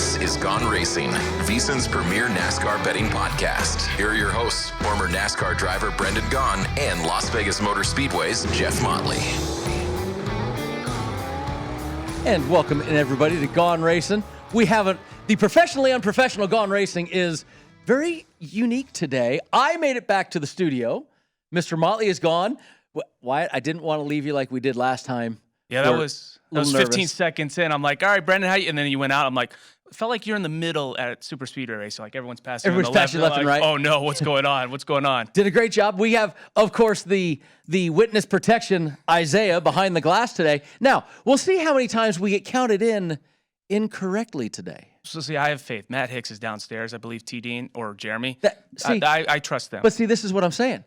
This is Gone Racin, VSiN's premier NASCAR betting podcast. Here are your hosts, former NASCAR driver Brednan Gaughan and Las Vegas Motor Speedway's Jeff Motley. And welcome in everybody to Gone Racin. We have the professionally unprofessional Gone Racing is very unique today. I made it back to the studio. Mr. Motley is gone. Wyatt, I didn't want to leave you like we did last time. Yeah, that was 15 seconds in. I'm like, all right, Brednan, how you? And then you went out. I'm like, it felt like you're in the middle at Superspeedway race. So like everyone's passing on the left. Left and right. Oh no, what's going on? What's going on? Did a great job. We have, of course, the witness protection Isaiah behind the glass today. Now, we'll see how many times we get counted in incorrectly today. So see, I have faith. Matt Hicks is downstairs. I believe T. Dean or Jeremy. I trust them. But see, this is what I'm saying.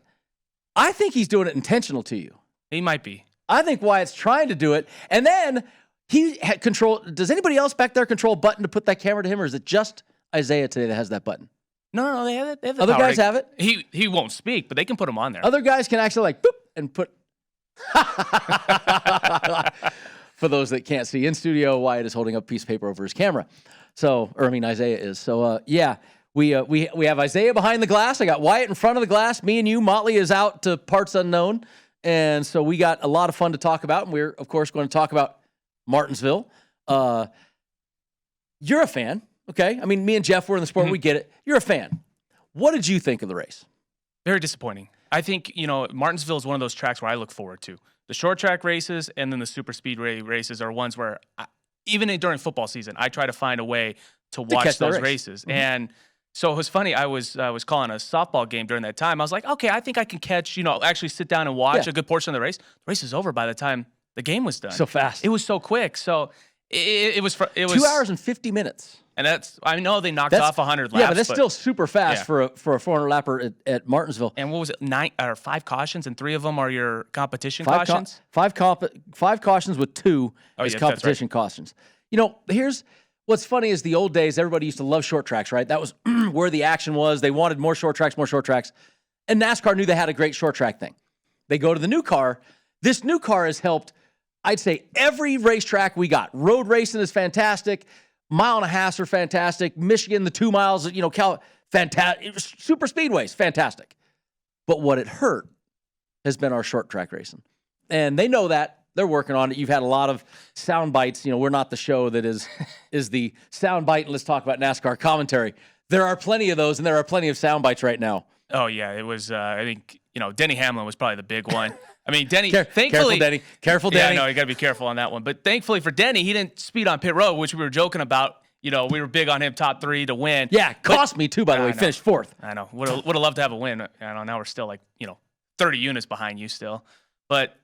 I think he's doing it intentional to you. He might be. I think Wyatt's trying to do it. And then he had control. Does anybody else back there control a button to put that camera to him, or is it just Isaiah today that has that button? No, they have it. They have the Other power. guys have it? He won't speak, but they can put him on there. Other guys can actually like boop and put. For those that can't see, in studio, Wyatt is holding up a piece of paper over his camera. Isaiah is. So, we have Isaiah behind the glass. I got Wyatt in front of the glass. Me and you, Motley is out to parts unknown. And so we got a lot of fun to talk about. And we're, of course, going to talk about Martinsville. You're a fan, okay? I mean, me and Jeff, we're in the sport. Mm-hmm. We get it. You're a fan. What did you think of the race? Very disappointing. I think, Martinsville is one of those tracks where I look forward to. The short track races and then the super speedway races are ones where, even during football season, I try to find a way to watch those races. Mm-hmm. And so it was funny. I was calling a softball game during that time. I was like, okay, I think I can catch, actually sit down and watch a good portion of the race. The race is over by the time the game was done. So fast. It was so quick. So it was 2 hours and 50 minutes. And I know they knocked off 100 laps. Yeah, but that's still super fast for a 400 lapper at Martinsville. And what was it? 5 cautions, and 3 of them are your competition cautions. Five cautions with 2 is competition cautions. Here's what's funny is the old days. Everybody used to love short tracks, right? That was where the action was. They wanted more short tracks. And NASCAR knew they had a great short track thing. They go to the new car. This new car has helped, I'd say, every racetrack we got. Road racing is fantastic. Mile and a half are fantastic. Michigan, the 2 miles, fantastic. Super speedways, fantastic. But what it hurt has been our short track racing. And they know that. They're working on it. You've had a lot of sound bites. We're not the show that is the sound bite, and let's talk about NASCAR commentary. There are plenty of those, and there are plenty of sound bites right now. Oh, yeah. It was, I think, Denny Hamlin was probably the big one. I mean, Denny, thankfully. Careful, Denny. Yeah, no, you got to be careful on that one. But thankfully for Denny, he didn't speed on pit road, which we were joking about. We were big on him top 3 to win. Yeah, cost me too, by the way. Finished 4th. I know. Would have loved to have a win. Now we're still 30 units behind you still. But,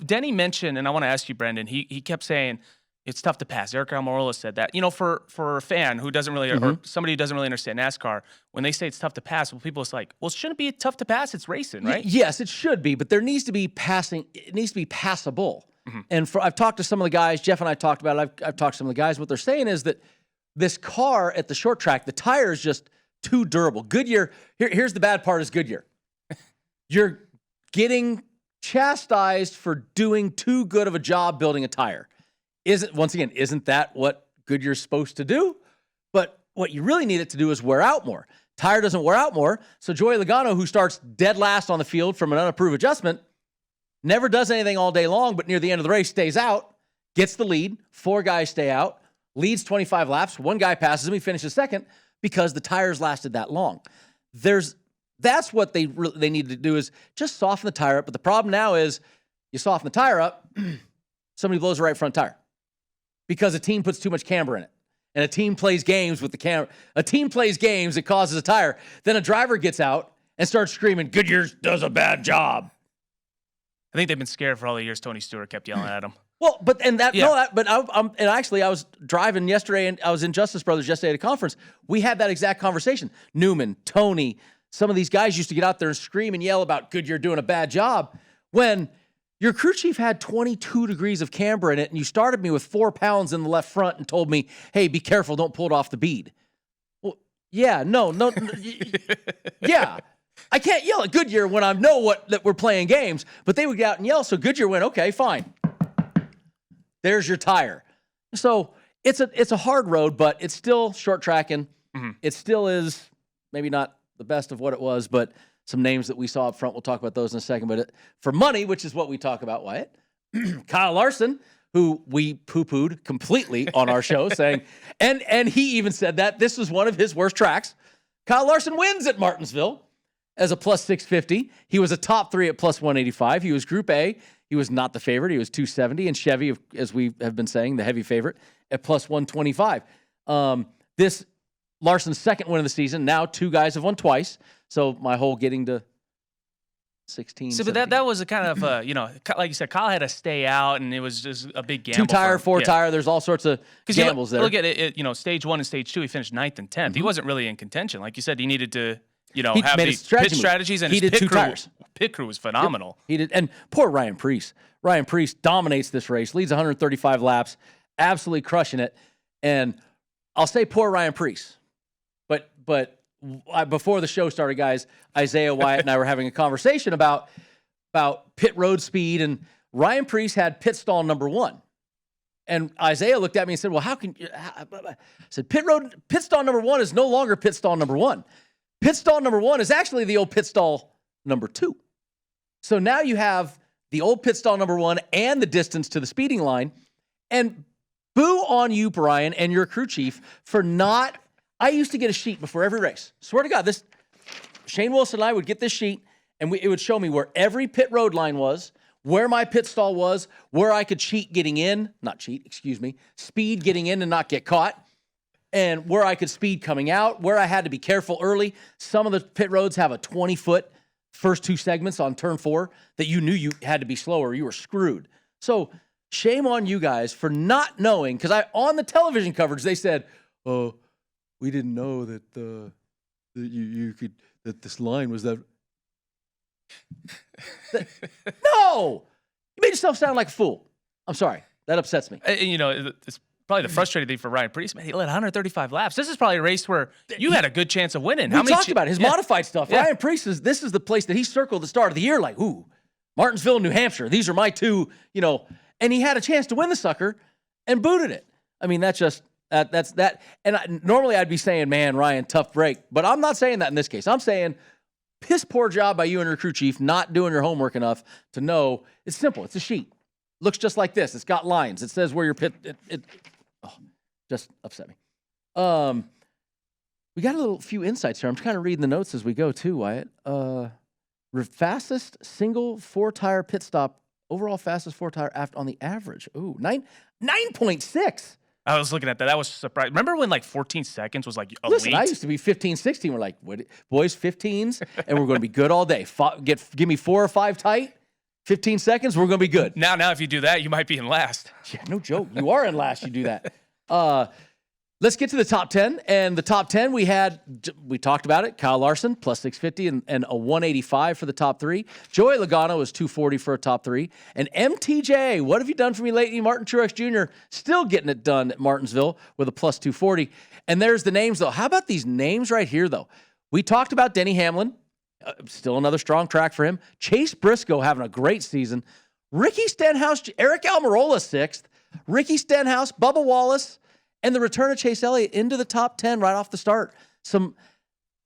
Denny mentioned, and I want to ask you, Brednan, he kept saying it's tough to pass. Eric Almirola said that. For a fan who doesn't really, or somebody who doesn't really understand NASCAR, when they say it's tough to pass, people it's like, well, it shouldn't be tough to pass. It's racing, right? Yes, it should be, but there needs to be passing. It needs to be passable. Mm-hmm. And I've talked to some of the guys, Jeff and I talked about it. I've talked to some of the guys. What they're saying is that this car at the short track, the tire is just too durable. Goodyear, here's the bad part is Goodyear. You're getting chastised for doing too good of a job building a tire. Isn't that what Goodyear's supposed to do? But what you really need it to do is wear out more. Tire doesn't wear out more. So Joey Logano, who starts dead last on the field from an unapproved adjustment, never does anything all day long, but near the end of the race stays out, gets the lead. 4 guys stay out, leads 25 laps. 1 guy passes him. He finishes second because the tires lasted that long. That's what they need to do is just soften the tire up. But the problem now is you soften the tire up, somebody blows the right front tire because a team puts too much camber in it. And a team plays games with the camera. A team plays games, it causes a tire. Then a driver gets out and starts screaming, Goodyear does a bad job. I think they've been scared for all the years Tony Stewart kept yelling at them. Well, I was driving yesterday and I was in Justice Brothers yesterday at a conference. We had that exact conversation. Newman, Tony, some of these guys used to get out there and scream and yell about Goodyear doing a bad job when your crew chief had 22 degrees of camber in it and you started me with 4 pounds in the left front and told me, hey, be careful, don't pull it off the bead. Well, yeah, no, yeah. I can't yell at Goodyear when I know that we're playing games, but they would get out and yell, so Goodyear went, okay, fine. There's your tire. So it's a hard road, but it's still short tracking. It still is maybe not the best of what it was, but some names that we saw up front. We'll talk about those in a second. But for money, which is what we talk about, Wyatt, Kyle Larson, who we poo-pooed completely on our show, saying, and he even said that this was one of his worst tracks. Kyle Larson wins at Martinsville as a plus 650. He was a top 3 at plus 185. He was Group A. He was not the favorite. He was 270. And Chevy, as we have been saying, the heavy favorite at plus 125. This Larson's second win of the season. Now 2 guys have won twice. So my whole getting to 16. So, but that was a kind of, like you said, Kyle had to stay out, and it was just a big gamble. 2-tire, 4-tire. There's all sorts of gambles there. Look at it, stage 1 and stage 2, he finished 9th and 10th. He wasn't really in contention. Like you said, he needed to, have these pit strategies, and he his did 2 tires. Pit crew was phenomenal. He did. And poor Ryan Preece. Ryan Preece dominates this race, leads 135 laps, absolutely crushing it. And I'll say poor Ryan Preece. But before the show started, guys, Isaiah, Wyatt, and I were having a conversation about pit road speed, and Ryan Preece had pit stall number 1. And Isaiah looked at me and said, well, how can you? I said, pit stall number 1 is no longer pit stall number 1. Pit stall number 1 is actually the old pit stall number 2. So now you have the old pit stall number 1 and the distance to the speeding line. And boo on you, Brian, and your crew chief for not. I used to get a sheet before every race. Swear to God, Shane Wilson and I would get this sheet, and it would show me where every pit road line was, where my pit stall was, where I could speed getting in and not get caught, and where I could speed coming out, where I had to be careful early. Some of the pit roads have a 20-foot first 2 segments on turn 4 that you knew you had to be slower. You were screwed. So shame on you guys for not knowing, because on the television coverage, they said, oh, we didn't know that that this line was that. No! You made yourself sound like a fool. I'm sorry. That upsets me. It's probably the frustrating thing for Ryan Preece. Man, he led 135 laps. This is probably a race where you had a good chance of winning. We talked about his modified stuff. Yeah. Ryan Preece, this is the place that he circled at the start of the year like, ooh, Martinsville and New Hampshire. These are my 2, and he had a chance to win the sucker and booted it. I mean, that's just... That's that. And normally I'd be saying, man, Ryan, tough break. But I'm not saying that in this case. I'm saying piss poor job by you and your crew chief not doing your homework enough to know. It's simple. It's a sheet. Looks just like this. It's got lines. It says where your pit. Just upset me. We got a few insights here. I'm kind of reading the notes as we go too, Wyatt. Fastest single 4-tire pit stop. Overall fastest 4-tire on the average. Ooh, 9.6. I was looking at that. That was surprising. Remember when 14 seconds was elite? Listen, I used to be 15, 16. We're like, what, boys, 15s, and we're going to be good all day. Give me 4 or 5 tight, 15 seconds, we're going to be good. Now, if you do that, you might be in last. Yeah, no joke. You are in last. You do that. Let's get to the top 10. And the top 10, we talked about it. Kyle Larson, plus 650 and a 185 for the top 3. Joey Logano was 240 for a top 3. And MTJ, what have you done for me lately? Martin Truex Jr. still getting it done at Martinsville with a plus 240. And there's the names, though. How about these names right here, though? We talked about Denny Hamlin. Still another strong track for him. Chase Briscoe having a great season. Ricky Stenhouse, Eric Almirola 6th. Ricky Stenhouse, Bubba Wallace. And the return of Chase Elliott into the top 10 right off the start.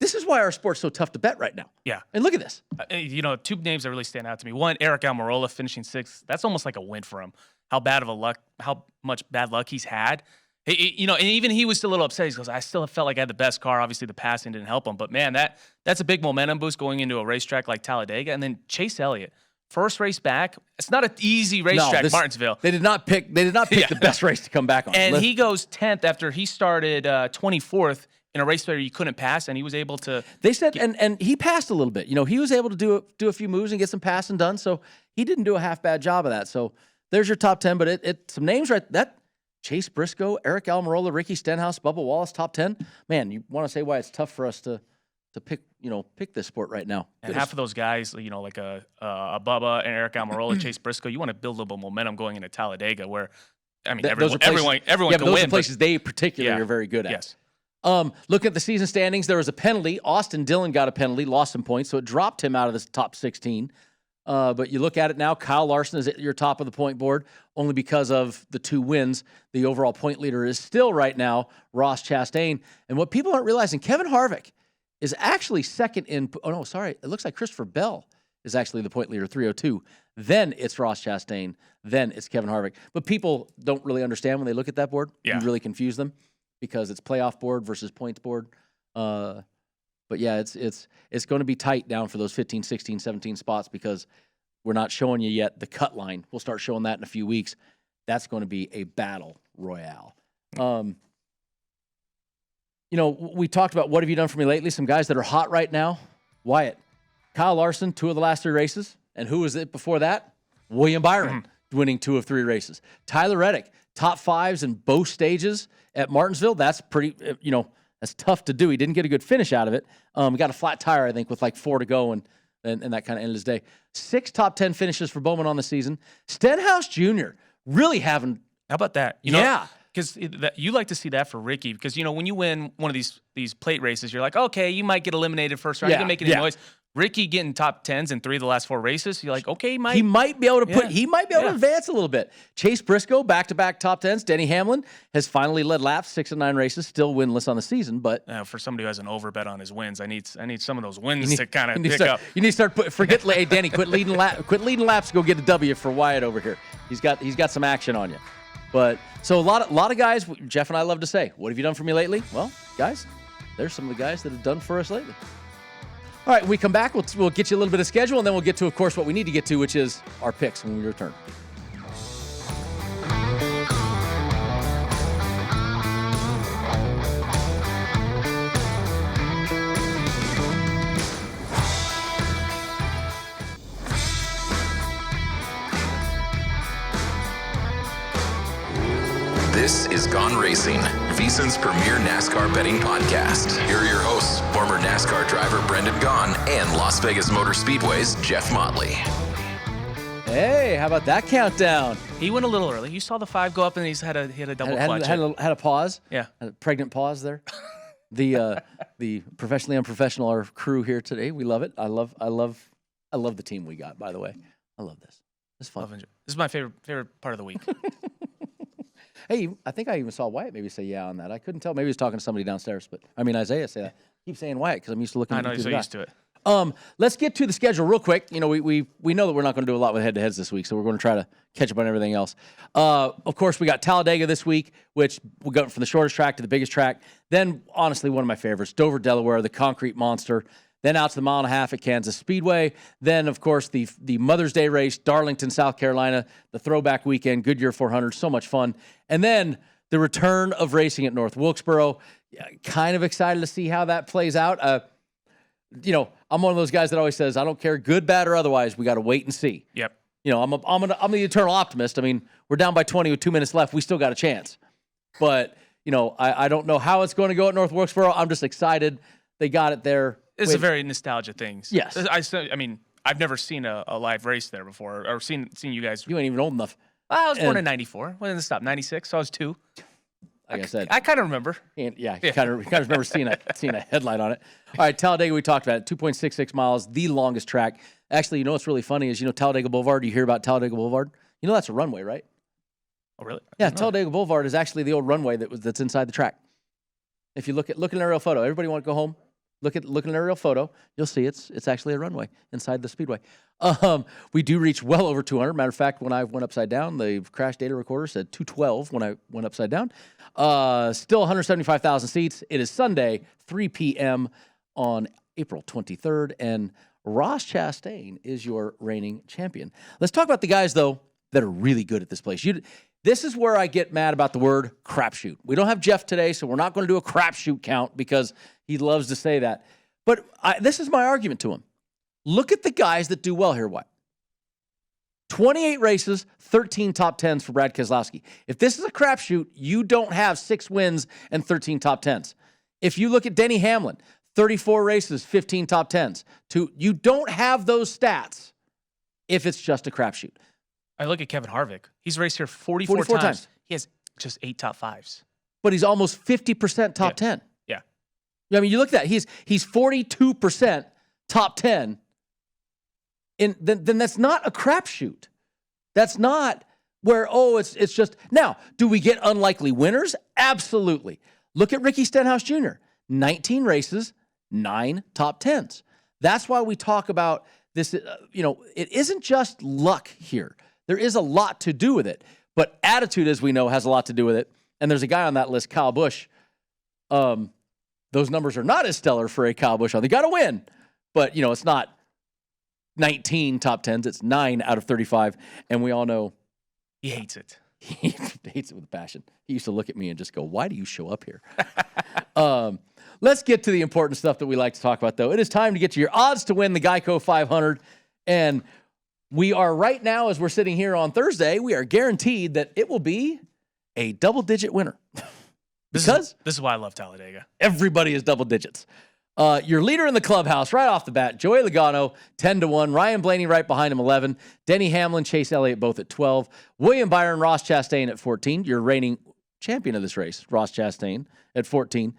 This is why our sport's so tough to bet right now. Yeah. And look at this. 2 names that really stand out to me. One, Eric Almirola finishing 6th. That's almost like a win for him. How much bad luck he's had. And even he was still a little upset. He goes, I still felt like I had the best car. Obviously, the passing didn't help him. But, man, that's a big momentum boost going into a racetrack like Talladega. And then Chase Elliott. First race back. It's not an easy racetrack, Martinsville. They did not pick the best race to come back on. And he goes 10th after he started 24th in a race where you couldn't pass, and he was able to. They said, and he passed a little bit. He was able to do a few moves and get some passing done. So he didn't do a half bad job of that. So there's your top 10. But some names right that Chase Briscoe, Eric Almirola, Ricky Stenhouse, Bubba Wallace, top 10. Man, you want to say why it's tough for us to pick this sport right now. And half of those guys, like a Bubba and Eric Almirola, Chase Briscoe, you want to build a little momentum going into Talladega, where everyone can win. Those are places they particularly are very good at. Yes. Looking at the season standings, there was a penalty. Austin Dillon got a penalty, lost some points, so it dropped him out of the top 16. But you look at it now, Kyle Larson is at your top of the point board only because of the 2 wins. The overall point leader is still right now Ross Chastain. And what people aren't realizing, Kevin Harvick is actually second in – oh, no, sorry. It looks like Christopher Bell is actually the point leader, 302. Then it's Ross Chastain. Then it's Kevin Harvick. But people don't really understand when they look at that board. Yeah. You really confuse them because it's playoff board versus points board. But yeah, it's going to be tight down for those 15, 16, 17 spots because we're not showing you yet the cut line. We'll start showing that in a few weeks. That's going to be a battle royale. We talked about what have you done for me lately? Some guys that are hot right now. Wyatt, Kyle Larson, 2 of the last 3 races. And who was it before that? William Byron, winning 2 of 3 races. Tyler Reddick, top 5s in both stages at Martinsville. That's pretty, that's tough to do. He didn't get a good finish out of it. He got a flat tire, I think, with like 4 to go, and that kind of ended his day. 6 top 10 finishes for Bowman on the season. Stenhouse Jr. really having. How about that? Yeah. Because you like to see that for Ricky. Because, when you win one of these plate races, you're like, okay, you might get eliminated first round. You can make any noise. Ricky getting top 10s in 3 of the last 4 races. You're like, okay, he might be able to to advance a little bit. Chase Briscoe, back-to-back top 10s. Denny Hamlin has finally led laps, 6 of 9 races, still winless on the season. But for somebody who has an overbet on his wins, I need some of those wins to kind of pick up. You need to start hey Danny, quit leading laps. Go get a W for Wyatt over here. He's got some action on you. But so a lot of guys, Jeff and I love to say, what have you done for me lately? Well, guys, there's some of the guys that have done for us lately. All right, when we come back, we'll get you a little bit of schedule, and then we'll get to, of course, what we need to get to, which is our picks when we return. This is Gone Racin, VSiN's premier NASCAR betting podcast. Here are your hosts, former NASCAR driver Brendan Gaughan and Las Vegas Motor Speedway's Jeff Motley. Hey, how about that countdown? He went a little early. You saw the 5 go up, and he had a double clutch. Had a pause. Yeah. A pregnant pause there. The professionally unprofessional, our crew here today. We love it. I love the team we got, by the way. I love this. It's fun. This is my favorite part of the week. Hey, I think I even saw Wyatt maybe say yeah on that. I couldn't tell. Maybe he was talking to somebody downstairs, but Isaiah say that. I keep saying Wyatt because I'm used to looking at I know, you're so used to it. Let's get to the schedule real quick. We know that we're not going to do a lot with head-to-heads this week, so we're going to try to catch up on everything else. Of course, we got Talladega this week, which we got from the shortest track to the biggest track. Then, honestly, one of my favorites, Dover, Delaware, the concrete monster. Then out to the 1.5 mile at Kansas Speedway. Then, of course, the Mother's Day race, Darlington, South Carolina, the throwback weekend, Goodyear 400, so much fun. And then the return of racing at North Wilkesboro. Kind of excited to see how that plays out. I'm one of those guys that always says, I don't care, good, bad, or otherwise. We got to wait and see. Yep. I'm the eternal optimist. I mean, we're down by 20 with 2 minutes left. We still got a chance. But, I don't know how it's going to go at North Wilkesboro. I'm just excited they got it there. It's a very nostalgia thing. Yes. I mean, I've never seen a live race there before, or seen you guys. You ain't even old enough. I was born in 94. When did it stop? 96, so I was 2. Like I said. I kind of remember. You kind of remember seeing a headline on it. All right, Talladega, we talked about it. 2.66 miles, the longest track. Actually, what's really funny is, Talladega Boulevard, you hear about Talladega Boulevard? That's a runway, right? Oh, really? Yeah, Talladega Boulevard is actually the old runway that's inside the track. If you look at an aerial photo, everybody want to go home? Look at an aerial photo. You'll see it's actually a runway inside the speedway. We do reach well over 200. Matter of fact, when I went upside down, the crash data recorder said 212 when I went upside down. Still 175,000 seats. It is Sunday, 3 p.m. on April 23rd, and Ross Chastain is your reigning champion. Let's talk about the guys, though, that are really good at this place. This is where I get mad about the word crapshoot. We don't have Jeff today, so we're not going to do a crapshoot count because he loves to say that. But this is my argument to him. Look at the guys that do well here, Wyatt. 28 races, 13 top 10s for Brad Keselowski. If this is a crapshoot, you don't have 6 wins and 13 top 10s. If you look at Denny Hamlin, 34 races, 15 top 10s. You don't have those stats if it's just a crapshoot. I look at Kevin Harvick. He's raced here 44 times. He has just 8 top 5s. But he's almost 50% top 10. Yeah. I mean, you look at that. He's 42% top 10. then that's not a crapshoot. That's not where, it's just. Now, do we get unlikely winners? Absolutely. Look at Ricky Stenhouse Jr., 19 races, 9 top 10s. That's why we talk about this, it isn't just luck here. There is a lot to do with it. But attitude, as we know, has a lot to do with it. And there's a guy on that list, Kyle Busch. Those numbers are not as stellar for a Kyle Busch. They got to win. But, it's not 19 top 10s. It's 9 out of 35. And we all know he hates it. He hates it with a passion. He used to look at me and just go, why do you show up here? Let's get to the important stuff that we like to talk about, though. It is time to get to your odds to win the Geico 500. And we are right now, as we're sitting here on Thursday, we are guaranteed that it will be a double-digit winner. This is why I love Talladega. Everybody is double digits. Your leader in the clubhouse right off the bat, Joey Logano, 10-1. Ryan Blaney right behind him, 11. Denny Hamlin, Chase Elliott both at 12. William Byron, Ross Chastain at 14. Your reigning champion of this race, Ross Chastain at 14.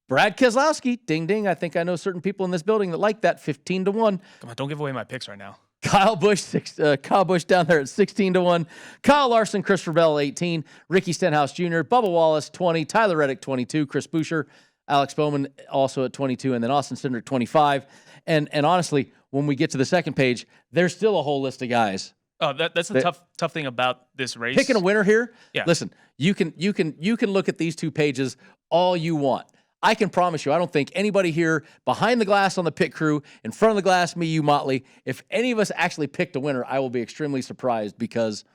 Brad Keselowski, ding, ding. I think I know certain people in this building that like that, 15-1. Come on, don't give away my picks right now. Kyle Busch down there at 16-1. Kyle Larson, Christopher Bell, 18. Ricky Stenhouse Jr., Bubba Wallace, 20. Tyler Reddick, 22. Chris Buescher, Alex Bowman also at 22, and then Austin Cindric, 25. And honestly, when we get to the second page, there's still a whole list of guys. Oh, that's the tough thing about this race. Picking a winner here. Yeah. Listen, you can look at these 2 pages all you want. I can promise you, I don't think anybody here behind the glass on the pit crew, in front of the glass, me, you, Motley, if any of us actually picked a winner, I will be extremely surprised because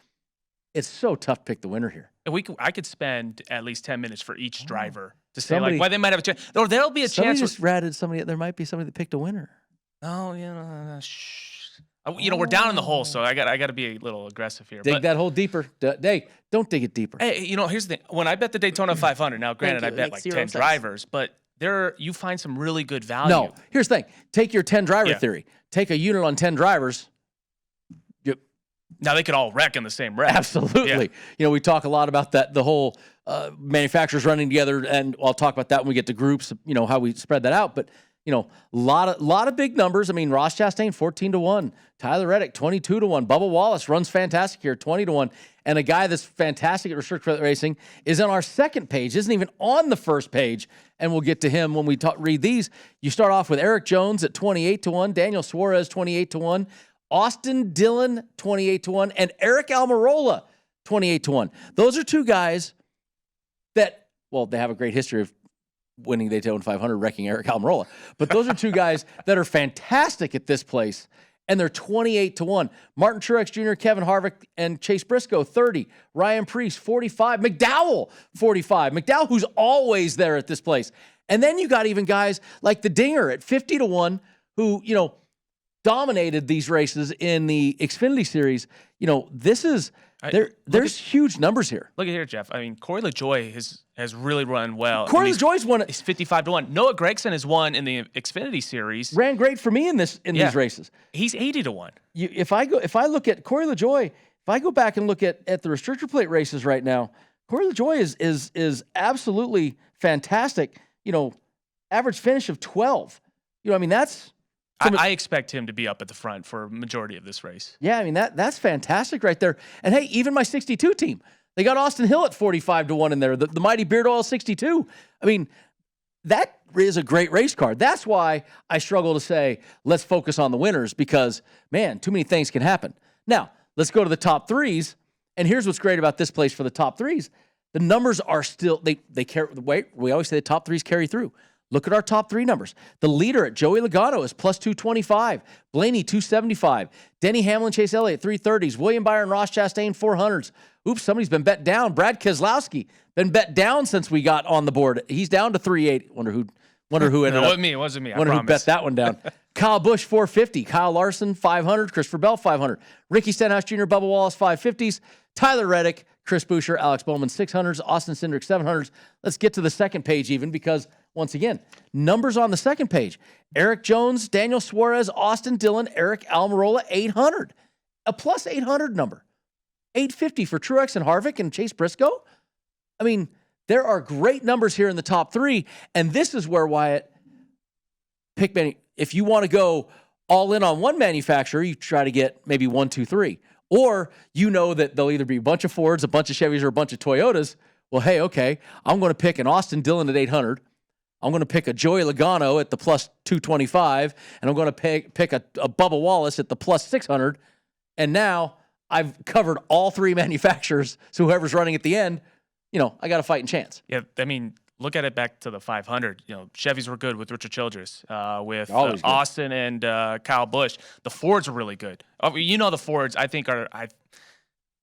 it's so tough to pick the winner here. I could spend at least 10 minutes for each driver to say why they might have a chance. Or there'll be a chance. Just ratted somebody. There might be somebody that picked a winner. Oh, shh. We're down in the hole, so I got to be a little aggressive here. Dig that hole deeper. Don't dig it deeper. Hey, here's the thing. When I bet the Daytona 500, now granted I bet like 10 drivers, but you find some really good value. No, here's the thing. Take your 10 driver theory. Take a unit on 10 drivers. Now they could all wreck in the same wreck. Absolutely. Yeah. We talk a lot about that, the whole manufacturers running together, and I'll talk about that when we get to groups, how we spread that out. But, a lot of big numbers. I mean, Ross Chastain, 14-1. Tyler Reddick, 22-1. Bubba Wallace runs fantastic here, 20-1. And a guy that's fantastic at restricted plate racing is on our second page, isn't even on the first page. And we'll get to him when we read these. You start off with Eric Jones at 28-1. Daniel Suarez, 28-1. Austin Dillon, 28-1. And Eric Almirola, 28-1. Those are 2 guys that, they have a great history of winning Daytona 500, wrecking Eric Almirola. But those are 2 guys that are fantastic at this place, and they're 28-1. Martin Truex Jr., Kevin Harvick, and Chase Briscoe, 30. Ryan Preece, 45. McDowell, 45. McDowell, who's always there at this place. And then you got even guys like the Dinger at 50-1, who, dominated these races in the Xfinity Series. This is there's huge numbers here. Look at here, Jeff. I mean, Corey LaJoie has really run well. Corey LaJoie's won. He's 55-1. Noah Gragson has won in the Xfinity Series. Ran great for me in these races. He's 80-1. If I look at Corey LaJoie, if I go back and look at the restrictor plate races right now, Corey LaJoie is absolutely fantastic. Average finish of 12. That's. I expect him to be up at the front for a majority of this race. Yeah, I mean, that's fantastic right there. And hey, even my 62 team, they got Austin Hill at 45-1 in there, the mighty Beard Oil 62. I mean, that is a great race card. That's why I struggle to say, let's focus on the winners because, man, too many things can happen. Now, let's go to the top 3s. And here's what's great about this place for the top 3s. The numbers are still, they carry, we always say the top 3s carry through. Look at our top 3 numbers. The leader at Joey Logano is plus 225. Blaney, 275. Denny Hamlin, Chase Elliott, 330s. William Byron, Ross Chastain, 400s. Oops, somebody's been bet down. Brad Keselowski, been bet down since we got on the board. He's down to 380. Wonder who ended up. It wasn't me. Wonder who bet that one down. Kyle Busch, 450. Kyle Larson, 500. Christopher Bell, 500. Ricky Stenhouse Jr., Bubba Wallace, 550s. Tyler Reddick, Chris Buescher, Alex Bowman, 600s. Austin Cindric, 700s. Let's get to the second page even because, once again, numbers on the second page. Eric Jones, Daniel Suarez, Austin Dillon, Eric Almirola, 800. A plus 800 number. 850 for Truex and Harvick and Chase Briscoe. I mean, there are great numbers here in the top 3, and this is where, Wyatt, pick many. If you want to go all in on one manufacturer, you try to get maybe 1, 2, 3. Or you know that there'll either be a bunch of Fords, a bunch of Chevys, or a bunch of Toyotas. Well, hey, okay, I'm going to pick an Austin Dillon at 800. I'm going to pick a Joey Logano at the plus 225, and I'm going to pick a Bubba Wallace at the plus 600. And now I've covered all three manufacturers, so whoever's running at the end, I got a fighting chance. Yeah, I mean, look at it back to the 500. Chevys were good with Richard Childress, with Austin and Kyle Busch. The Fords were really good. The Fords, I think, I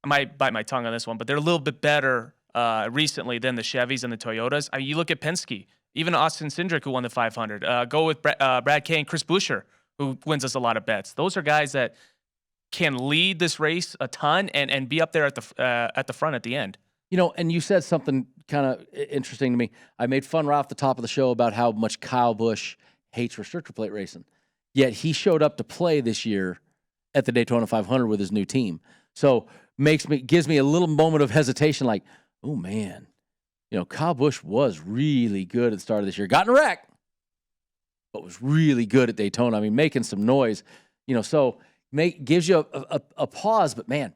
might bite my tongue on this one, but they're a little bit better recently than the Chevys and the Toyotas. I mean, you look at Penske, even Austin Cindric, who won the 500. Go with Brad Kay and Chris Buescher, who wins us a lot of bets. Those are guys that can lead this race a ton and be up there at the front at the end. And you said something kind of interesting to me. I made fun right off the top of the show about how much Kyle Busch hates restrictor plate racing. Yet he showed up to play this year at the Daytona 500 with his new team. So gives me a little moment of hesitation, like, oh man, Kyle Busch was really good at the start of this year. Got in a wreck, but was really good at Daytona. I mean, making some noise. So gives you a pause, but man,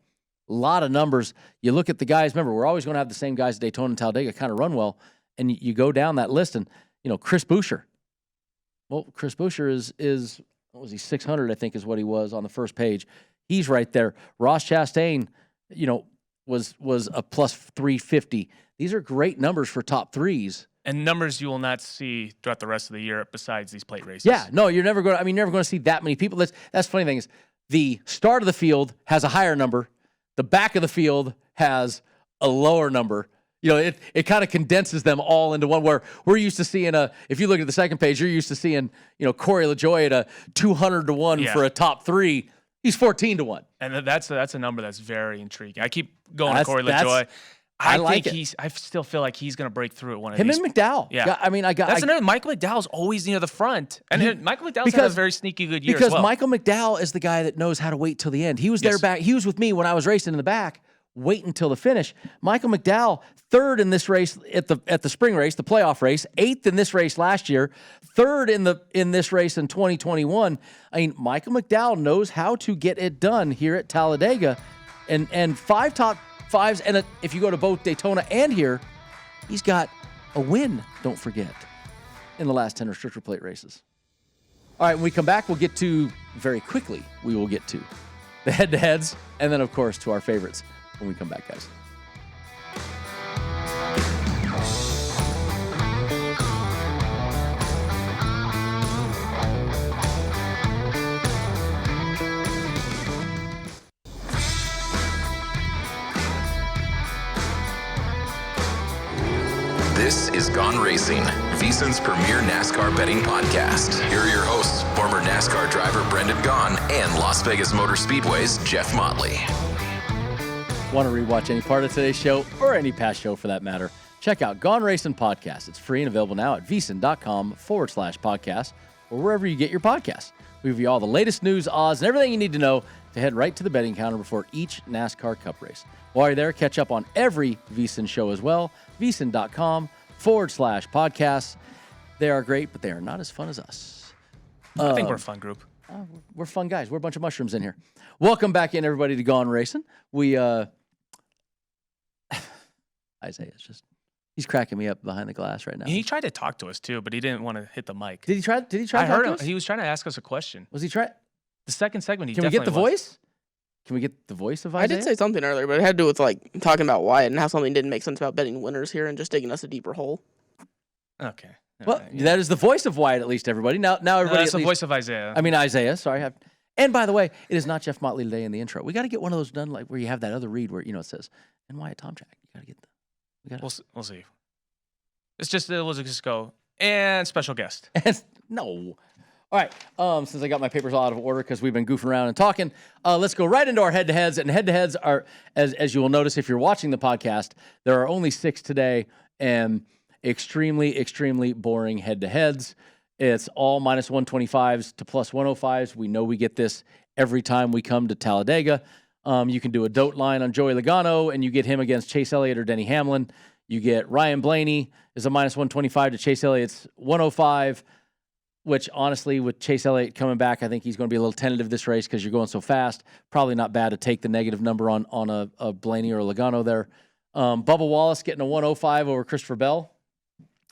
a lot of numbers. You look at the guys. Remember, we're always going to have the same guys at Daytona and Talladega kind of run well. And you go down that list, and Chris Buescher. Well, Chris Buescher is what was he, 600? I think is what he was on the first page. He's right there. Ross Chastain, was a plus 350. These are great numbers for top threes. And numbers you will not see throughout the rest of the year besides these plate races. Yeah, no, you're never going to see that many people. That's the funny thing is the start of the field has a higher number. The back of the field has a lower number. It kind of condenses them all into one, where we're used to seeing if you look at the second page, you're used to seeing, Corey LaJoie at a 200-1 for a top three. He's 14-1. And that's a number that's very intriguing. I keep going to Corey LaJoie. I still feel like he's going to break through at one of these. Him and McDowell. Yeah. That's another. Michael McDowell's always near the front. And Michael McDowell's had a very sneaky good year as well. Because Michael McDowell is the guy that knows how to wait till the end. He was there back. He was with me when I was racing in the back, waiting until the finish. Michael McDowell, third in this race at the spring race, the playoff race, 8th in this race last year, third in this race in 2021. I mean, Michael McDowell knows how to get it done here at Talladega, and 5 top 5s, and if you go to both Daytona and here, he's got a win, don't forget, in the last 10 restrictor plate races. All right, when we come back, we will get to the head-to-heads, and then, of course, to our favorites when we come back, guys. This is Gone Racin, VSiN's premier NASCAR betting podcast. Here are your hosts, former NASCAR driver Brendan Gaughan and Las Vegas Motor Speedway's Jeff Motley. Want to rewatch any part of today's show or any past show for that matter? Check out Gone Racin Podcast. It's free and available now at vsin.com/podcast or wherever you get your podcasts. We give you all the latest news, odds, and everything you need to know to head right to the betting counter before each NASCAR Cup race. While you're there, catch up on every VSiN show as well. vsin.com/podcasts. They are great, but they are not as fun as us. I think we're a fun group. We're fun guys. We're a bunch of mushrooms in here. Welcome back in, everybody, to Gone Racin. Isaiah's he's cracking me up behind the glass right now. He tried to talk to us too, but he didn't want to hit the mic. Did he try? I heard him. He was trying to ask us a question. Was he trying? The second segment, Can we get the voice? Can we get the voice of Isaiah? I did say something earlier, but it had to do with talking about Wyatt and how something didn't make sense about betting winners here and just digging us a deeper hole. Okay. Well, that is the voice of Wyatt, at least, everybody. Now everybody. That's the voice of Isaiah. I mean, Isaiah. Sorry. And by the way, it is not Jeff Motley today in the intro. We got to get one of those done, like where you have that other read where it says, "And Wyatt Tomchek." You got to get the. We'll see. We'll just go and special guest. No. All right. Since I got my papers all out of order because we've been goofing around and talking, let's go right into our head-to-heads. And head-to-heads are, as you will notice if you're watching the podcast, there are only 6 today, and extremely, extremely boring head-to-heads. It's all minus 125s to plus 105s. We know we get this every time we come to Talladega. You can do a dote line on Joey Logano, and you get him against Chase Elliott or Denny Hamlin. You get Ryan Blaney is a minus 125 to Chase Elliott's 105. which honestly, with Chase Elliott coming back, I think he's going to be a little tentative this race because you're going so fast. Probably not bad to take the negative number on a Blaney or a Logano there. Bubba Wallace getting a 105 over Christopher Bell.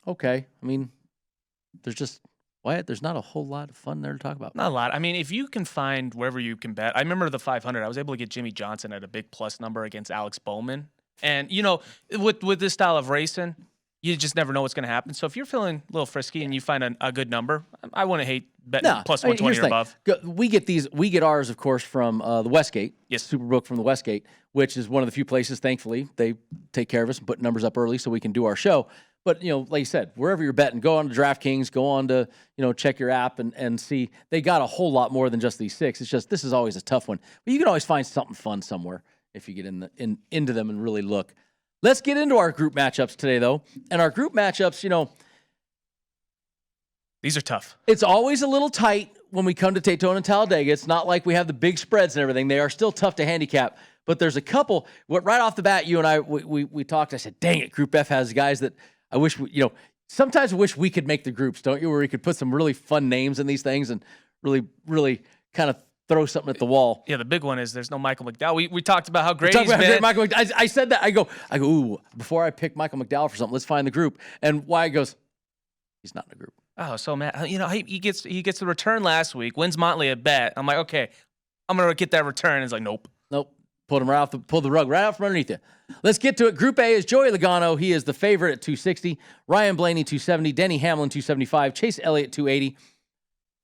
Okay. I mean, Wyatt, there's not a whole lot of fun there to talk about. Not a lot. I mean, if you can find wherever you can bet. I remember the 500. I was able to get Jimmy Johnson at a big plus number against Alex Bowman. And, with this style of racing, you just never know what's going to happen. So if you're feeling a little frisky and you find a good number, I wouldn't hate betting plus 120 or above. We get ours, of course, from the Westgate. Yes. Superbook from the Westgate, which is one of the few places, thankfully, they take care of us and put numbers up early so we can do our show. But, like you said, wherever you're betting, go on to DraftKings, go on to, check your app and see. They got a whole lot more than just these 6. It's just this is always a tough one. But you can always find something fun somewhere if you get into them and really look. Let's get into our group matchups today, though. And our group matchups, these are tough. It's always a little tight when we come to Daytona and Talladega. It's not like we have the big spreads and everything. They are still tough to handicap. But there's a couple. Right off the bat, you and I, we talked. I said, dang it, Group F has guys that I wish sometimes I wish we could make the groups, don't you? Where we could put some really fun names in these things and really, really kind of throw something at the wall. Yeah, the big one is there's no Michael McDowell. We talked about how great he's been. Michael McDowell. I said that. I go, ooh, before I pick Michael McDowell for something, let's find the group. And Wyatt goes, he's not in the group. Oh, so Matt, he gets the return last week, wins Motley a bet. I'm like, okay, I'm gonna get that return. It's like, nope. Pulled the rug right out from underneath you. Let's get to it. Group A is Joey Logano. He is the favorite at 260. Ryan Blaney, 270. Denny Hamlin, 275. Chase Elliott, 280.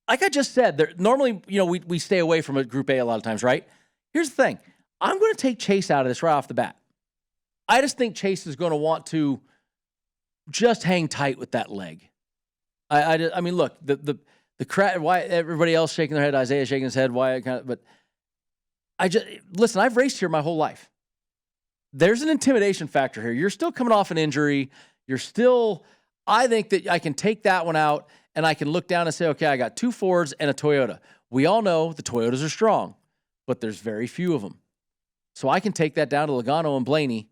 Like I just said, normally, we stay away from a Group A a lot of times, right? Here's the thing. I'm going to take Chase out of this right off the bat. I just think Chase is going to want to just hang tight with that leg. I mean, look, the crowd, why everybody else shaking their head, Isaiah shaking his head, Wyatt kind of, but listen, I've raced here my whole life. There's an intimidation factor here. You're still coming off an injury. I think that I can take that one out and I can look down and say, okay, I got 2 Fords and a Toyota. We all know the Toyotas are strong, but there's very few of them. So I can take that down to Logano and Blaney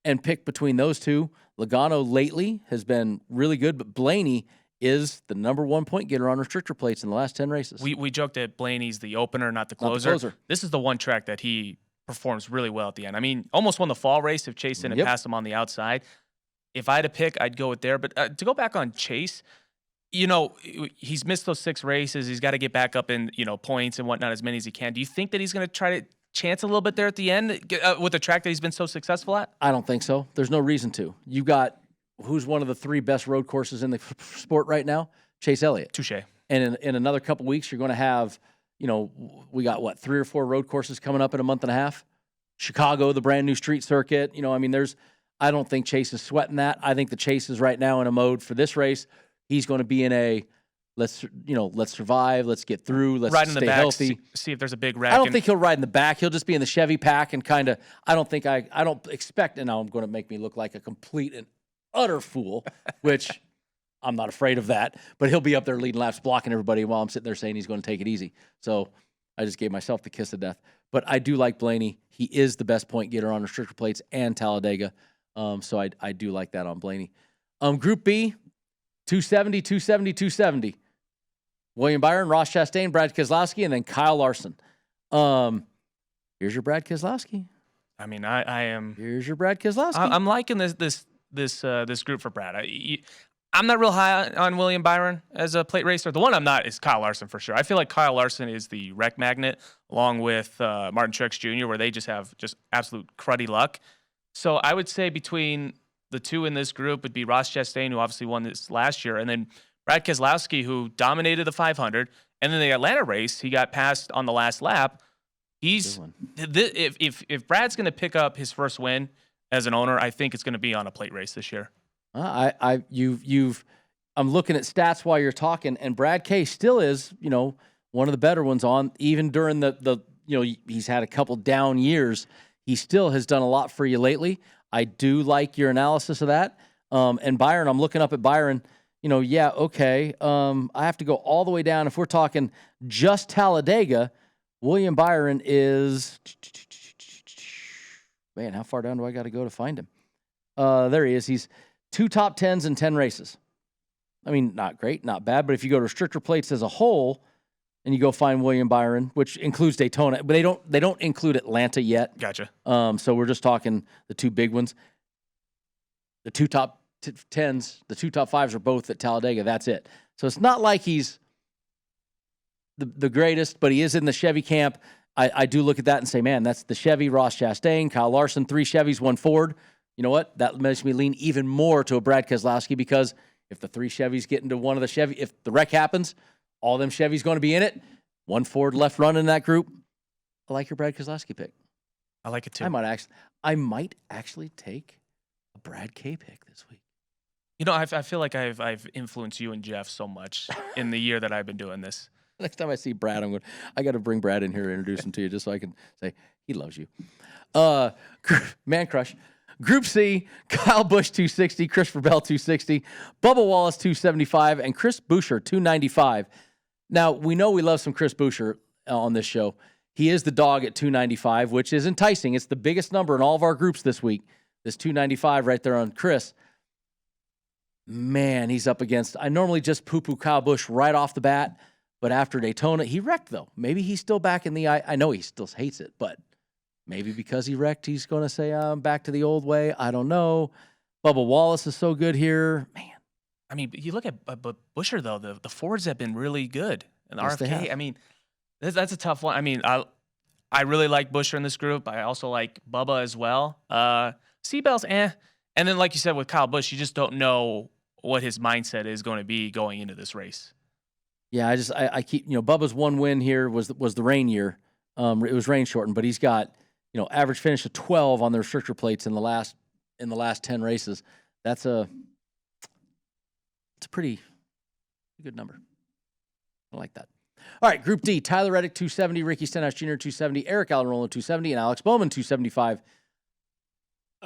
and pick between those two. Logano lately has been really good, but Blaney is the number 1 point getter on restrictor plates in the last 10 races. We joked that Blaney's the opener, not the closer. This is the one track that he performs really well at the end. I mean, almost won the fall race if Chase didn't pass him on the outside. If I had to pick, I'd go with there. But to go back on Chase, he's missed those 6 races. He's got to get back up in, points and whatnot as many as he can. Do you think that he's going to try to chance a little bit there at the end with a track that he's been so successful at? I don't think so. There's no reason to. You got who's one of the 3 best road courses in the sport right now? Chase Elliott. Touche. And in another couple weeks, you're going to have, we got 3 or 4 road courses coming up in a month and a half. Chicago, the brand new street circuit. I don't think Chase is sweating that. I think the Chase is right now in a mode for this race. He's going to be in a let's survive, let's get through, let's ride in stay the back, healthy. See if there's a big wreck. I don't think he'll ride in the back. He'll just be in the Chevy pack and kind of. I don't expect. And now I'm going to make me look like a complete and utter fool, which I'm not afraid of that. But he'll be up there leading laps, blocking everybody while I'm sitting there saying he's going to take it easy. So I just gave myself the kiss of death. But I do like Blaney. He is the best point getter on restrictor plates and Talladega. So I do like that on Blaney. Group B, 270, 270, 270. William Byron, Ross Chastain, Brad Keselowski, and then Kyle Larson. Here's your Brad Keselowski. I mean, I am. Here's your Brad Keselowski. I'm liking this group for Brad. I'm not real high on William Byron as a plate racer. The one I'm not is Kyle Larson for sure. I feel like Kyle Larson is the wreck magnet along with Martin Truex Jr., where they just have absolute cruddy luck. So I would say between the two in this group would be Ross Chastain, who obviously won this last year, and then Brad Keselowski, who dominated the 500. And then the Atlanta race, he got passed on the last lap. If Brad's going to pick up his first win as an owner, I think it's going to be on a plate race this year. I'm looking at stats while you're talking, and Brad K still is, one of the better ones on, even during the he's had a couple down years. He still has done a lot for you lately. I do like your analysis of that. And Byron, I'm looking up at Byron, okay. I have to go all the way down. If we're talking just Talladega, William Byron is, man, how far down do I got to go to find him? There he is. He's 2 top 10s in 10 races. I mean, not great, not bad, but if you go to restrictor plates as a whole and you go find William Byron, which includes Daytona, but they don't include Atlanta yet. Gotcha. So we're just talking the two big ones. The two top 10s, the two top 5s are both at Talladega. That's it. So it's not like he's the greatest, but he is in the Chevy camp. I do look at that and say, man, that's the Chevy, Ross Chastain, Kyle Larson, 3 Chevys, 1 Ford. You know what? That makes me lean even more to a Brad Keselowski, because if the 3 Chevys get into one of the Chevy, if the wreck happens, all them Chevys going to be in it. 1 Ford left running in that group. I like your Brad Keselowski pick. I like it too. I might actually take a Brad K pick this week. You know, I feel like I've influenced you and Jeff so much in the year that I've been doing this. Next time I see Brad, I got to bring Brad in here and introduce him to you just so I can say he loves you. Man crush. Group C, Kyle Busch 260, Christopher Bell 260, Bubba Wallace 275, and Chris Buescher 295. Now, we know we love some Chris Buescher on this show. He is the dog at 295, which is enticing. It's the biggest number in all of our groups this week. This 295 right there on Chris. Man, he's up against, I normally just poo-poo Kyle Busch right off the bat, but after Daytona, he wrecked, though. Maybe he's still back in the eye. I know he still hates it, but maybe because he wrecked, he's going to say, I'm back to the old way. I don't know. Bubba Wallace is so good here. Man. I mean, you look at Buescher, though, the Fords have been really good. And Yes, they RFK, have. I mean, that's a tough one. I mean, I really like Buescher in this group. I also like Bubba as well. Seabell's, And then, like you said, with Kyle Busch, you just don't know what his mindset is going to be going into this race. Yeah, I keep, Bubba's 1 win here was the rain year. It was rain shortened, but he's got, average finish of 12 on the restrictor plates in the last 10 races. It's a pretty good number. I like that. All right, Group D, Tyler Reddick 270, Ricky Stenhouse Jr. 270, Eric Almirola 270, and Alex Bowman 275.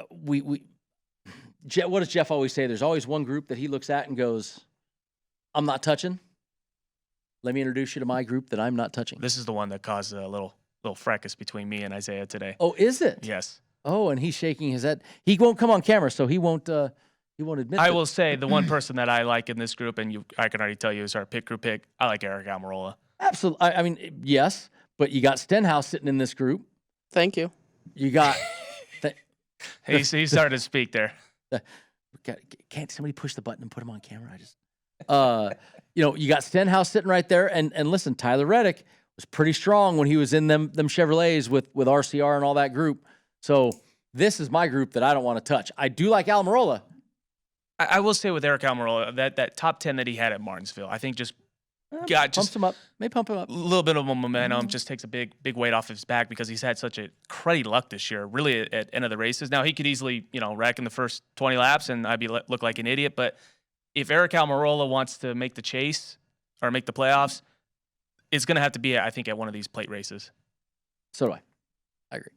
What does Jeff always say? There's always one group that he looks at and goes, I'm not touching. Let me introduce you to my group that I'm not touching. This is the one that caused a little fracas between me and Isaiah today. Oh, is it? Yes. Oh, and he's shaking his head. He won't come on camera, so he won't admit. I will say the one person that I like in this group, and I can already tell you is our pit crew pick. I like Eric Almirola. Absolutely. I mean, yes, but you got Stenhouse sitting in this group. Thank you. You got. He started to speak there. Can't somebody push the button and put him on camera? You got Stenhouse sitting right there, and listen, Tyler Reddick was pretty strong when he was in them Chevrolets with RCR and all that group. So this is my group that I don't want to touch. I do like Almirola. I will say with Eric Almirola, that top 10 that he had at Martinsville, I think just pumps him up. May pump him up. A little bit of momentum, just takes a big weight off his back because he's had such a cruddy luck this year, really at end of the races. Now, he could easily, wreck in the first 20 laps and I'd look like an idiot. But if Eric Almirola wants to make the chase or make the playoffs, it's going to have to be, I think, at one of these plate races. So do I. I agree.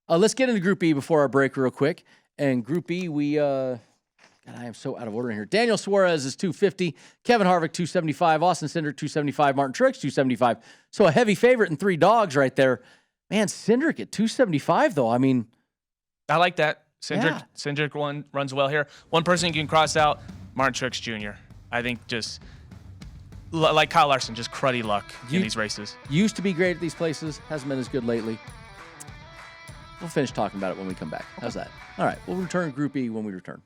Let's get into Group E before our break real quick. And Group E, God, I am so out of order in here. Daniel Suarez is 250, Kevin Harvick 275, Austin Cindric 275, Martin Truex 275. So a heavy favorite and 3 dogs right there. Man, Cindric at 275 though. I mean, I like that. Cindric runs well here. One person you can cross out, Martin Truex Jr. I think just like Kyle Larson, just cruddy luck in these races. Used to be great at these places, hasn't been as good lately. We'll finish talking about it when we come back. How's that? All right, we'll return Group E when we return.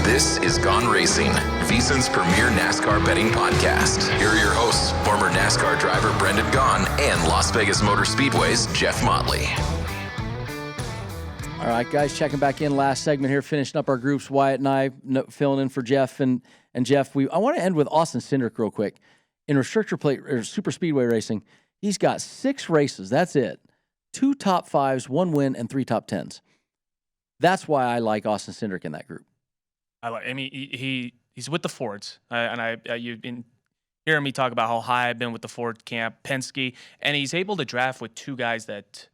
This is Gone Racing, VSiN's premier NASCAR betting podcast. Here are your hosts, former NASCAR driver Brendan Gaughan and Las Vegas Motor Speedway's Jeff Motley. All right, guys, checking back in. Last segment here, finishing up our groups. Wyatt and I filling in for Jeff. And Jeff, I want to end with Austin Cindric real quick. In restrictor plate or super speedway racing, he's got 6 races. That's it. 2 top 5s, 1 win, and 3 top 10s. That's why I like Austin Cindric in that group. I mean, he's with the Fords, you've been hearing me talk about how high I've been with the Ford camp, Penske, and he's able to draft with 2 guys that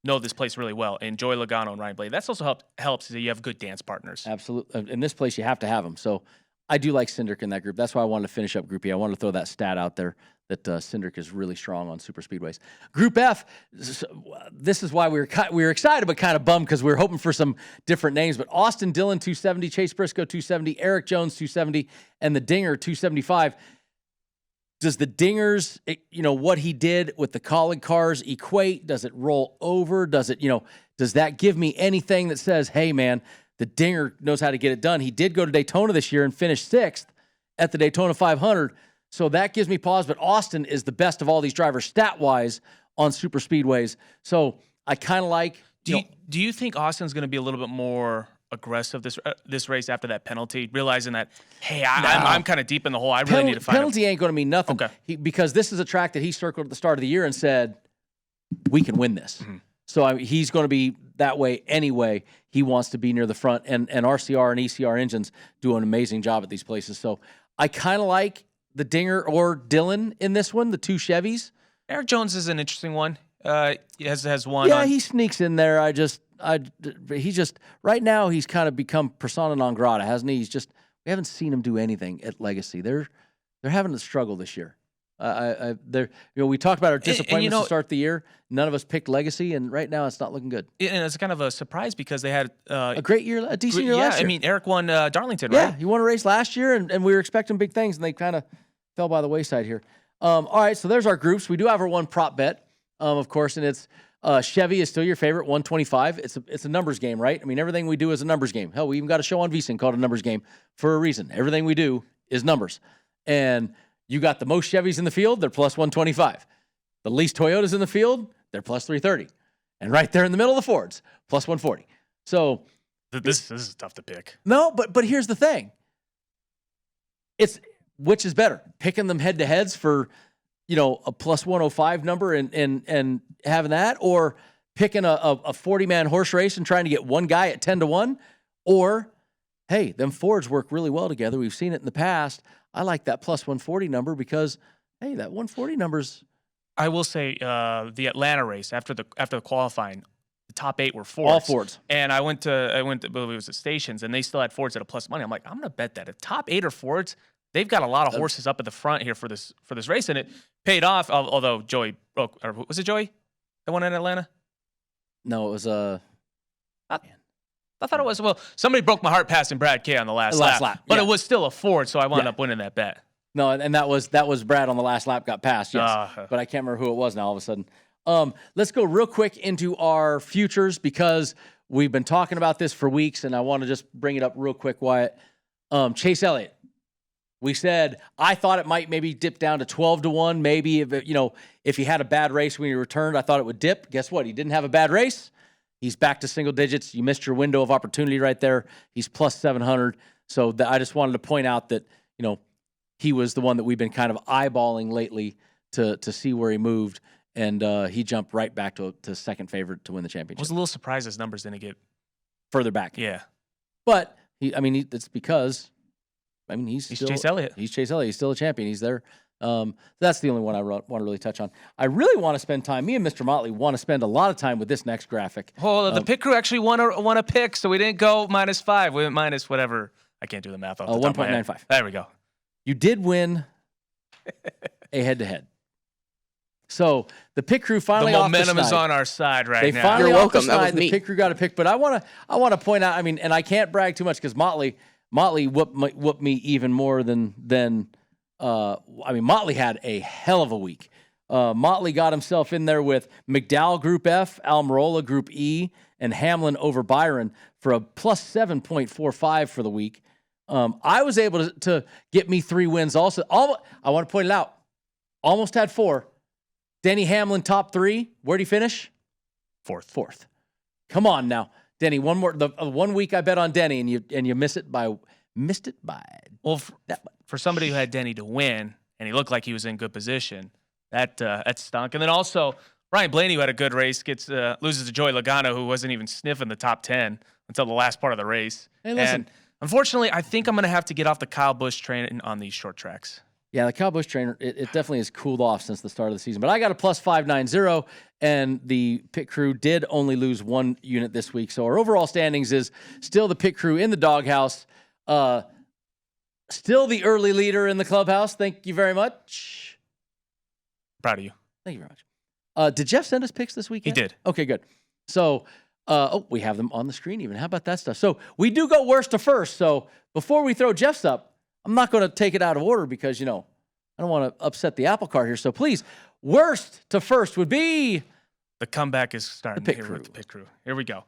know this place really well, and Joey Logano and Ryan Blaney. That's also helps is that you have good dance partners. Absolutely. In this place, you have to have them. So I do like Cindric in that group. That's why I wanted to finish up Group E. I wanted to throw that stat out there that Cindric is really strong on super speedways. Group F, this is why we were excited but kind of bummed because we were hoping for some different names. But Austin Dillon, 270, Chase Briscoe, 270, Eric Jones, 270, and the Dinger, 275. Does the Dinger's, what he did with the Colleague cars equate? Does it roll over? Does it, does that give me anything that says, hey, man, the Dinger knows how to get it done? He did go to Daytona this year and finish 6th at the Daytona 500. So that gives me pause. But Austin is the best of all these drivers stat-wise on super speedways. So I kind of like. Do you think Austin's going to be a little bit more aggressive this race after that penalty, realizing that, hey, I'm kind of deep in the hole. I really need to find penalty ain't going to mean nothing. Okay. Because this is a track that he circled at the start of the year and said, we can win this. Mm-hmm. So he's going to be that way anyway. He wants to be near the front, and RCR and ECR engines do an amazing job at these places. So I kind of like the Dinger or Dillon in this one, the 2 Chevys. Eric Jones is an interesting one. He has one. Yeah, he sneaks in there. He just right now he's kind of become persona non grata, hasn't he? We haven't seen him do anything at Legacy. They're having a struggle this year. We talked about our disappointments to start the year. None of us picked Legacy, and right now it's not looking good. And it's kind of a surprise because they had a great year, a decent year last year. I mean, Eric won Darlington, right? Yeah, he won a race last year, and we were expecting big things, and they kind of fell by the wayside here. All right, so there's our groups. We do have our one prop bet, of course, and it's Chevy is still your favorite, 125. It's a numbers game, right? I mean, everything we do is a numbers game. Hell, we even got a show on VSiN called a numbers game for a reason. Everything we do is numbers. And you got the most Chevys in the field, they're plus 125. The least Toyotas in the field, they're plus 330. And right there in the middle of the Fords, plus 140. So this is tough to pick. No, but here's the thing. It's which is better, picking them head to heads for a plus 105 number and having that, or picking a 40-man horse race and trying to get one guy at 10-1, or hey, them Fords work really well together. We've seen it in the past. I like that plus 140 number because, hey, that 140 number's. I will say the Atlanta race after the qualifying, the top 8 were Fords. All Fords. And I went to I believe it was at Stations, and they still had Fords at a plus money. I'm like, I'm going to bet that if top 8 are Fords, they've got a lot of horses up at the front here for this race, and it paid off. Although Joey broke, or was it Joey that won in Atlanta? No, it was I thought it was. Well, somebody broke my heart passing Brad K on the last lap. But it was still a Ford, so I wound up winning that bet. No, and that was Brad on the last lap got passed, yes. But I can't remember who it was now all of a sudden. Let's go real quick into our futures because we've been talking about this for weeks, and I want to just bring it up real quick, Wyatt. Chase Elliott. We said I thought it might maybe dip down to 12-1. Maybe if he had a bad race when he returned, I thought it would dip. Guess what? He didn't have a bad race. He's back to single digits. You missed your window of opportunity right there. He's plus 700. So I just wanted to point out that he was the one that we've been kind of eyeballing lately to see where he moved, and he jumped right back to second favorite to win the championship. I was a little surprised his numbers didn't get further back. Yeah, but it's because. He's still Chase Elliott. He's Chase Elliott. He's still a champion. He's there. That's the only one I want to really touch on. I really want to spend time. Me and Mr. Motley want to spend a lot of time with this next graphic. Oh, the pit crew actually won a pick, so we didn't go -5. We went minus whatever. I can't do the math off the top of my head. 1.95. There we go. You did win a head-to-head. So the pit crew finally the off the momentum snide. is on our side right They now. finally You're off the welcome. That was snide. The me. pit crew got a pick, but I want to point out. And I can't brag too much because Motley whooped me even more than Motley had a hell of a week. Motley got himself in there with McDowell Group F, Almirola Group E, and Hamlin over Byron for a plus 7.45 for the week. I was able to get me 3 wins also. I want to point it out. Almost had 4. Denny Hamlin top 3. Where'd he finish? Fourth. Come on now. Denny, one more. The 1 week I bet on Denny, and you missed it by. Well, for somebody who had Denny to win, and he looked like he was in good position, that stunk. And then also Ryan Blaney, who had a good race, loses to Joey Logano, who wasn't even sniffing the top 10 until the last part of the race. Hey, listen. And unfortunately, I think I'm going to have to get off the Kyle Busch train on these short tracks. Yeah, the Kyle Busch trainer, it definitely has cooled off since the start of the season. But I got a plus 590, and the pit crew did only lose 1 unit this week. So our overall standings is still the pit crew in the doghouse. Still the early leader in the clubhouse. Thank you very much. Proud of you. Thank you very much. Did Jeff send us picks this weekend? He did. Okay, good. So, we have them on the screen even. How about that stuff? So we do go worst to first. So before we throw Jeff's up, I'm not going to take it out of order because, I don't want to upset the apple cart here. So please, worst to first would be... The comeback is starting pit here crew. with the pit crew. Here we go.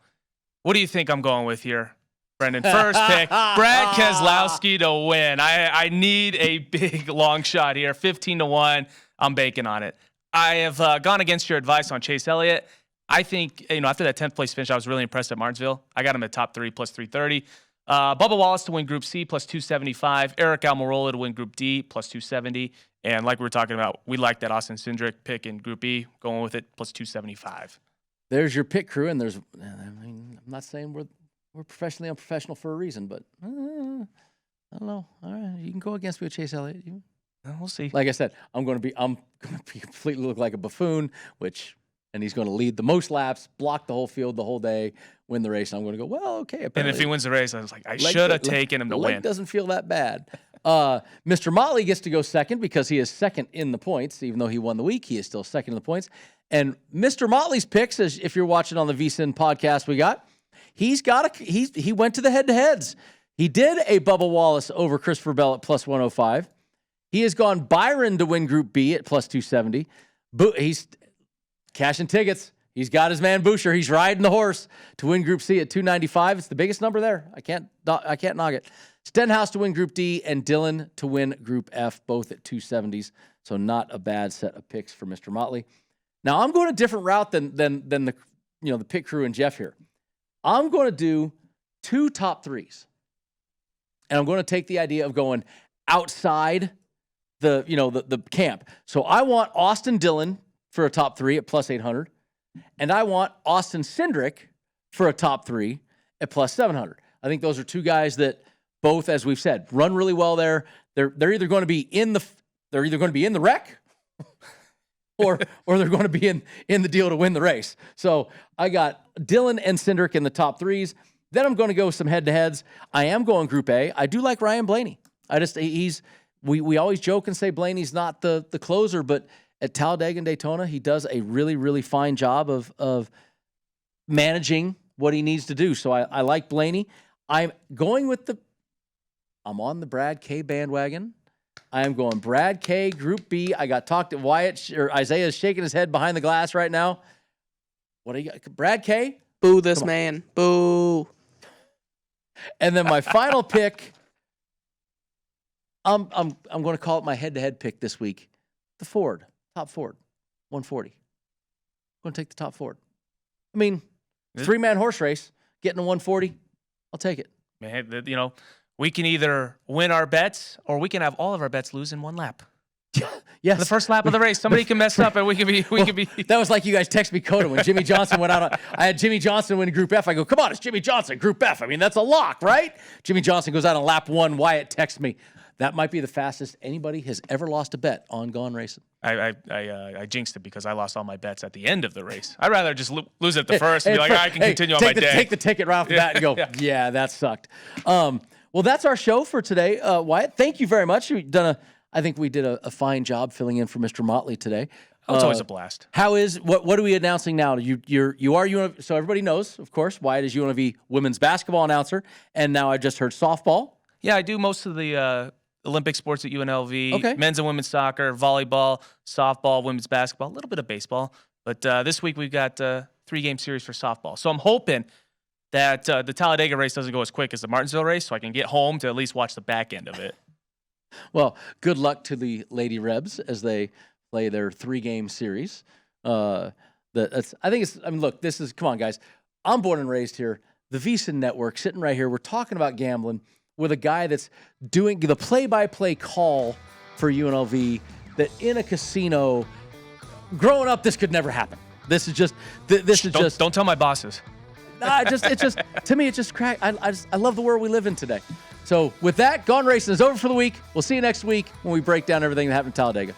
What do you think I'm going with here, Brendan? First pick, Brad Keselowski to win. I need a big long shot here. 15-1. I'm banking on it. I have gone against your advice on Chase Elliott. I think, after that 10th place finish, I was really impressed at Martinsville. I got him at top 3 plus 330. Bubba Wallace to win Group C plus 275. Eric Almirola to win Group D plus 270. And like we were talking about, we like that Austin Cindric pick in Group E, going with it plus 275. There's your pit crew, and I'm not saying we're professionally unprofessional for a reason, but I don't know. All right, you can go against me with Chase Elliott. We'll see. Like I said, I'm going to completely look like a buffoon, and he's going to lead the most laps, block the whole field the whole day, win the race. And I'm going to go, well, okay. And if he wins the race, I was like, I should have taken him to win. It doesn't feel that bad. Mr. Motley gets to go second because he is second in the points. Even though he won the week, he is still second in the points. And Mr. Motley's picks, as if you're watching on the VSiN podcast he went to the head-to-heads. He did a Bubba Wallace over Christopher Bell at plus 105. He has gone Byron to win Group B at plus 270. He's cashing tickets. He's got his man Boucher. He's riding the horse to win Group C at 295. It's the biggest number there. I can't knock it. Stenhouse to win Group D and Dillon to win Group F, both at 270s. So not a bad set of picks for Mr. Motley. Now I'm going a different route than the pit crew and Jeff here. I'm going to do 2 top 3s, and I'm going to take the idea of going outside the camp. So I want Austin Dillon for a top 3 at plus 800. And I want Austin Cindric for a top 3 at plus 700. I think those are 2 guys that both, as we've said, run really well there. They're either going to be in the wreck or they're going to be in the deal to win the race. So I got Dillon and Cindric in the top 3s. Then I'm going to go some head-to-heads. I am going Group A. I do like Ryan Blaney. We always joke and say Blaney's not the closer, but at Talladega and Daytona, he does a really, really fine job of managing what he needs to do. So I like Blaney. I'm on the Brad K bandwagon. I am going Brad K, Group B. I got talked to Wyatt, or Isaiah is shaking his head behind the glass right now. What do you got? Brad K? Boo this man. Boo. And then my final pick, I'm going to call it my head-to-head pick this week. The Ford. Top Ford, 140. I'm going to take the top Ford. I mean, 3-man horse race, getting a 140. I'll take it. Man, we can either win our bets or we can have all of our bets lose in 1 lap. Yes. The first lap of the race, somebody can mess up and we can be. That was like you guys text me Coda when Jimmy Johnson went out. I had Jimmy Johnson win Group F. I go, come on, it's Jimmy Johnson, Group F. I mean, that's a lock, right? Jimmy Johnson goes out on lap 1. Wyatt texts me. That might be the fastest anybody has ever lost a bet on Gone Racin. I jinxed it because I lost all my bets at the end of the race. I'd rather just lose at the first and be like, I can continue on my day. Take the ticket right off the bat and go, yeah, that sucked. Well, that's our show for today. Wyatt, thank you very much. I think we did a fine job filling in for Mr. Motley today. Oh, it's always a blast. What are we announcing now? You are UNLV, so everybody knows, of course, Wyatt is UNLV women's basketball announcer, and now I just heard softball. Yeah, I do most of the Olympic sports at UNLV, okay. Men's and women's soccer, volleyball, softball, women's basketball, a little bit of baseball. But this week we've got 3-game series for softball. So I'm hoping that the Talladega race doesn't go as quick as the Martinsville race so I can get home to at least watch the back end of it. Well, good luck to the Lady Rebs as they play their 3-game series. Look, come on, guys. I'm born and raised here. The VSiN Network, sitting right here. We're talking about gambling with a guy that's doing the play-by-play call for UNLV that in a casino, growing up, this could never happen. Don't tell my bosses. To me, it just cracked. I love the world we live in today. So with that, Gone Racing is over for the week. We'll see you next week when we break down everything that happened in Talladega.